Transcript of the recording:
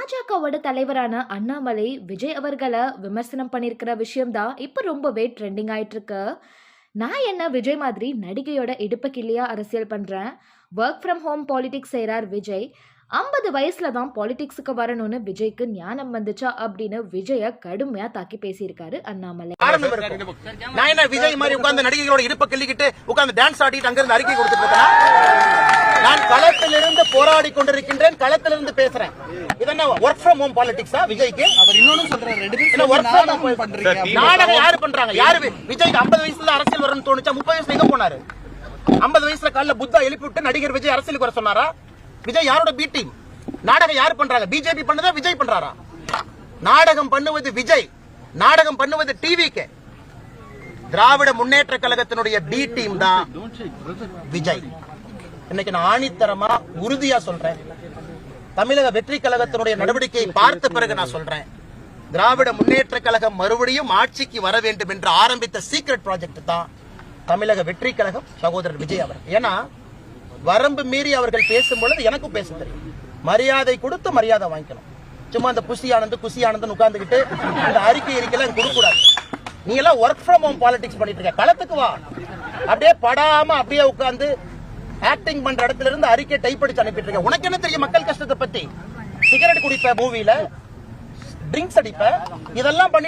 பாஜகவோட தலைவரான அண்ணாமலை விஜய் அவர்களை விமர்சனம் பண்ணியிருக்கிற விஷயம் தான் இப்போ ரொம்பவே ட்ரெண்டிங் ஆயிட்டு இருக்கு. நான் என்ன விஜய் மாதிரி நடிகையோட இடுப்பு கிள்ளியா அரசியல் பண்றேன், ஒர்க் ஃப்ரம் ஹோம் பாலிடிக்ஸ் செய்கிறார் விஜய், 50 வயசுல தான் பாலிடிக்ஸுக்கு வரணும்னு விஜய்க்கு ஞானம் வந்துச்சா அப்படின்னு விஜய கடுமையா தாக்கி பேசியிருக்காரு அண்ணாமலை. நான் என்ன விஜய் மாதிரி உட்கார்ந்து நடிகைகளோட இடுப்ப கிள்ளிக்கிட்டு உட்கார்ந்து டான்ஸ் ஆடிட்டு அங்கிருந்து அறிக்கை கொடுத்துட்டு இருக்கேன். நான் களத்திலிருந்து போராடி கொண்டிருக்கின்றேன், களத்திலிருந்து பேசுறேன். இதென்ன ஒர்க் ஃப்ரம் ஹோம் பாலிடிக்ஸா விஜய்க்கு? அவர் இன்னொன்னு சொல்றாரு, நாடகம் யாரு பண்றாங்க? யாரு விஜய்க்கு 50 வயசுல அரசியல் வரணும்னு தோணுச்சா? 30 வயசுல எங்க போனாரு? 50 வயசுல காலைல புத்தா எழுப்பி விட்டு நடிகர் விஜய் அரசியலுக்கு வர சொன்னாரா? விஜய் யாரோட பி டீம்? நாடகம் யாரு பண்றாங்க? பிஜேபி பண்ணதா விஜய் பண்றாரா? நாடகம் பண்ணுவது விஜய், நாடகம் பண்ணுவது டிவிக்கு. திராவிட முன்னேற்ற கழகத்தினுடைய பி டீம் தான் விஜய். இன்னைக்கு நான் ஆணித்தரமா உறுதியா சொல்றேன், தமிழக வெற்றி கழகத்தினுடைய நடவடிக்கையை பார்த்த பிறகு நான் சொல்றேன், திராவிட முன்னேற்ற கழகம் மறுபடியும் ஆட்சிக்கு வர வேண்டும் என்று ஆரம்பித்த சீக்ரெட் ப்ராஜெக்ட் தான் தமிழக வெற்றி கழகம், சகோதரர் விஜய் அவர். ஏன்னா வரம்பு மீறி அவர்கள் பேசும்பொழுது எனக்கும் பேச தெரியும். மரியாதை கொடுத்து மரியாதை வாங்கிக்கணும். சும்மா அந்த குசி ஆனந்த் உட்கார்ந்துகிட்டு இந்த அறிக்கை கொடுக்க கூடாது. நீ எல்லாம் ஒர்க் ஃப்ரம் ஹோம் பாலிடிக்ஸ் பண்ணிட்டு இருக்க, களத்துக்கு வா. அப்படியே படாம அப்படியே உட்கார்ந்து ஆக்டிங் பண்ற இடத்துல இருந்து அறிக்கை டைப் அடிச்சு அனுப்பிட்டு இருக்க. உனக்கு என்ன தெரியும் மக்கள் கஷ்டத்தை பத்தி? சிகரெட் குடிப்ப, மூவில ட்ரிங்க்ஸ் அடிப்ப, இதெல்லாம் பண்ணி